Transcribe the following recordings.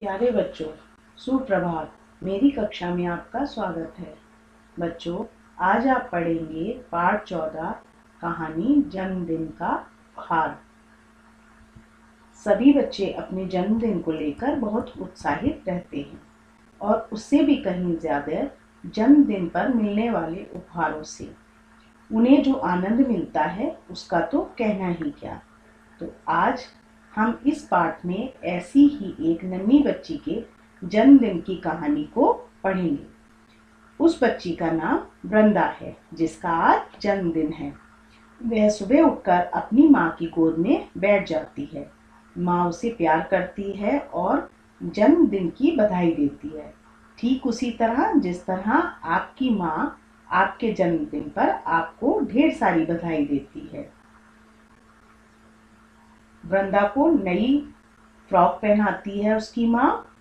प्यारे बच्चों, सुप्रभात। मेरी कक्षा में आपका स्वागत है। बच्चों, आज आप पढ़ेंगे पाठ 14, कहानी जन्मदिन का उपहार। सभी बच्चे अपने जन्मदिन को लेकर बहुत उत्साहित रहते हैं और उससे भी कहीं ज्यादा जन्मदिन पर मिलने वाले उपहारों से। उन्हें जो आनंद मिलता है उसका तो कहना ही क्या। तो आज हम इस पाठ में ऐसी ही एक नन्ही बच्ची के जन्मदिन की कहानी को पढ़ेंगे। उस बच्ची का नाम वृंदा है, जिसका आज जन्मदिन है। वह सुबह उठकर अपनी माँ की गोद में बैठ जाती है। माँ उसे प्यार करती है और जन्मदिन की बधाई देती है, ठीक उसी तरह जिस तरह आपकी माँ आपके जन्मदिन पर आपको ढेर सारी बधाई देती है। वृंदा को नई फ्रॉक पहनाती है उसकी माँ,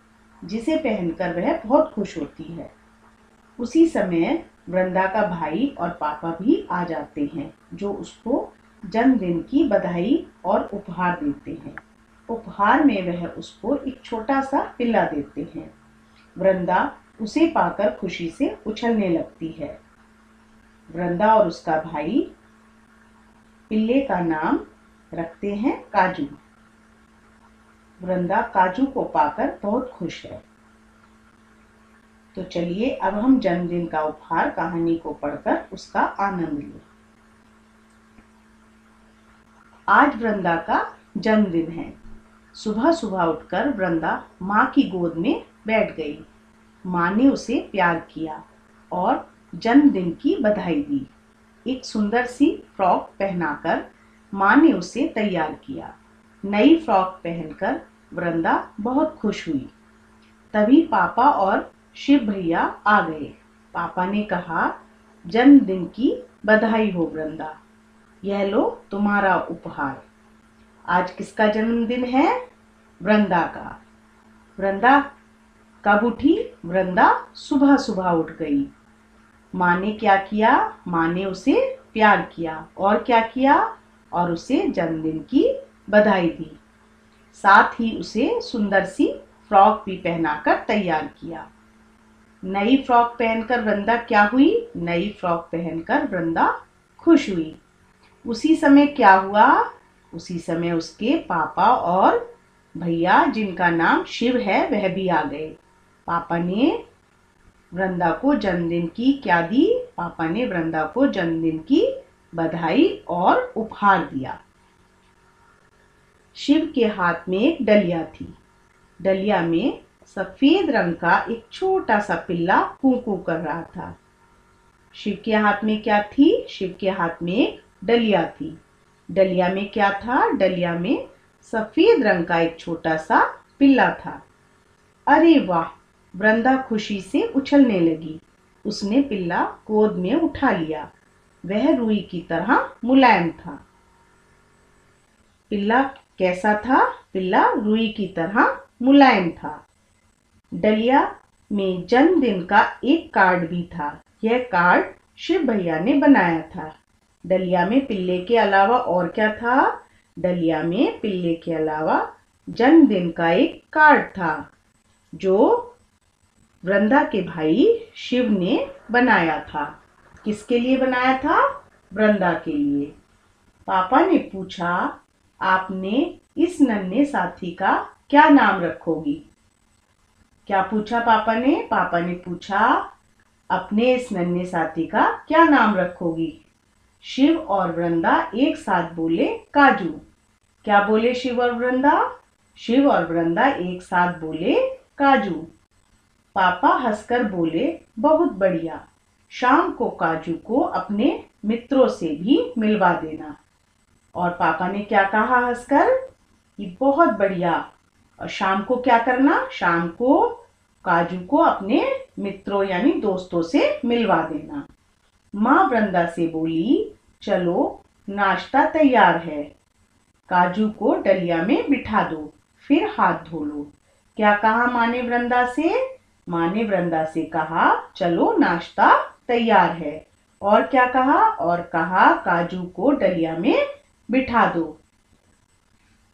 जिसे पहनकर वह बहुत खुश होती है। उसी समय वृंदा का भाई और पापा भी आ जाते हैं, जो उसको जन्मदिन की बधाई और उपहार देते हैं। उपहार में वह उसको एक छोटा सा पिल्ला देते हैं। वृंदा उसे पाकर खुशी से उछलने लगती है। वृंदा और उसका भाई पिल्ले का नाम रखते हैं काजू। वृंदा काजू को पाकर बहुत खुश है। तो चलिए अब हम जन्मदिन का उपहार कहानी को पढ़कर उसका आनंद लें। आज वृंदा का जन्मदिन है। सुबह सुबह उठकर वृंदा माँ की गोद में बैठ गई। माँ ने उसे प्यार किया और जन्मदिन की बधाई दी। एक सुंदर सी फ्रॉक पहनाकर माँ ने उसे तैयार किया। नई फ्रॉक पहनकर वृंदा बहुत खुश हुई। तभी पापा और शिव भैया आ गए। पापा ने कहा, जन्मदिन की बधाई हो वृंदा, यह लो तुम्हारा उपहार। आज किसका जन्मदिन है? वृंदा का। वृंदा कब उठी? वृंदा सुबह सुबह उठ गई। माँ ने क्या किया? माँ ने उसे प्यार किया और क्या किया? और उसे जन्मदिन की बधाई दी। साथ ही उसे सुंदर सी फ्रॉक भी पहनाकर तैयार किया। नई फ्रॉक पहनकर वृंदा क्या हुई? नई फ्रॉक पहनकर वृंदा खुश हुई। उसी समय क्या हुआ? उसी समय उसके पापा और भैया, जिनका नाम शिव है, वह भी आ गए। पापा ने वृंदा को जन्मदिन की क्या दी? पापा ने वृंदा को जन्मदिन की बधाई और उपहार दिया। शिव के हाथ में एक डलिया थी। डलिया में सफेद रंग का एक छोटा सा पिल्ला कूकू कर रहा था। शिव के हाथ में क्या थी? शिव के हाथ में एक डलिया थी। डलिया में क्या था? डलिया में सफेद रंग का एक छोटा सा पिल्ला था। अरे वाह! वृंदा खुशी से उछलने लगी। उसने पिल्ला गोद में उठा लिया। वह रुई की तरह मुलायम था। पिल्ला कैसा था? पिल्ला रुई की तरह मुलायम था। डलिया में जन्मदिन का एक कार्ड भी था। यह कार्ड शिव भैया ने बनाया था। डलिया में पिल्ले के अलावा और क्या था? डलिया में पिल्ले के अलावा जन्मदिन का एक कार्ड था, जो वृंदा के भाई शिव ने बनाया था। किसके लिए बनाया था? वृंदा के लिए। पापा ने पूछा, आपने इस नन्हे साथी का क्या नाम रखोगी? क्या पूछा पापा ने? पापा ने पूछा, अपने इस नन्हे साथी का क्या नाम रखोगी? शिव और वृंदा एक साथ बोले, काजू। क्या बोले शिव और वृंदा? शिव और वृंदा एक साथ बोले, काजू। पापा हंसकर बोले, बहुत बढ़िया। शाम को काजू को अपने मित्रों से भी मिलवा देना। और पापा ने क्या कहा हंसकर? ये बहुत बढ़िया। और शाम को क्या करना? शाम को काजू को अपने मित्रों यानी दोस्तों से मिलवा देना। माँ वृंदा से बोली, चलो नाश्ता तैयार है। काजू को डलिया में बिठा दो, फिर हाथ धो लो। क्या कहा माँ ने वृंदा से? माँ ने वृंदा से कहा, चलो नाश्ता तैयार है। और क्या कहा? और कहा, काजू को डलिया में बिठा दो।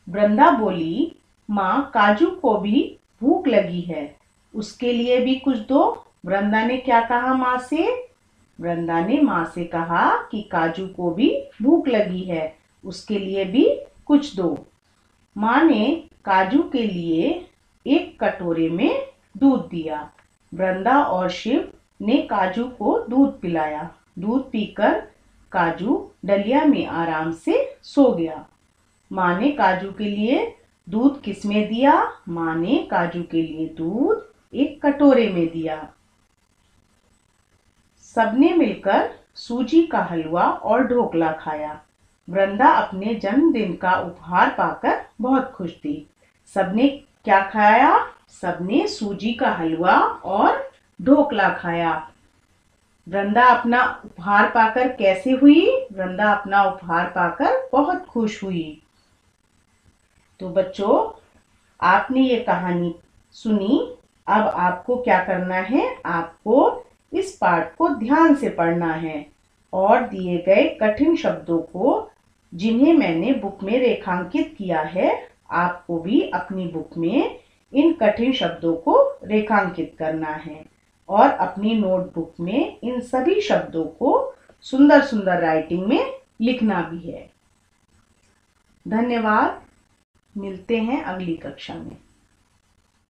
वृंदा बोली, माँ काजू को भी भूख लगी है, उसके लिए भी कुछ दो। वृंदा ने क्या कहा माँ से? वृंदा ने माँ से कहा कि काजू को भी भूख लगी है, उसके लिए भी कुछ दो। माँ ने काजू के लिए एक कटोरे में दूध दिया। वृंदा और शिव ने काजू को दूध पिलाया। दूध पीकर काजू डलिया में आराम से सो गया। माँ ने काजू के लिए दूध किसमें दिया? माँ ने काजू के लिए दूध एक कटोरे में दिया। सबने मिलकर सूजी का हलवा और ढोकला खाया। वृंदा अपने जन्मदिन का उपहार पाकर बहुत खुश थी। सबने क्या खाया? सबने सूजी का हलवा और ढोकला खाया। वृंदा अपना उपहार पाकर कैसे हुई? वृंदा अपना उपहार पाकर बहुत खुश हुई। तो बच्चों, आपने ये कहानी सुनी। अब आपको क्या करना है? आपको इस पाठ को ध्यान से पढ़ना है और दिए गए कठिन शब्दों को, जिन्हें मैंने बुक में रेखांकित किया है, आपको भी अपनी बुक में इन कठिन शब्दों को रेखांकित करना है और अपनी नोटबुक में इन सभी शब्दों को सुंदर सुंदर राइटिंग में लिखना भी है। धन्यवाद। मिलते हैं अगली कक्षा में।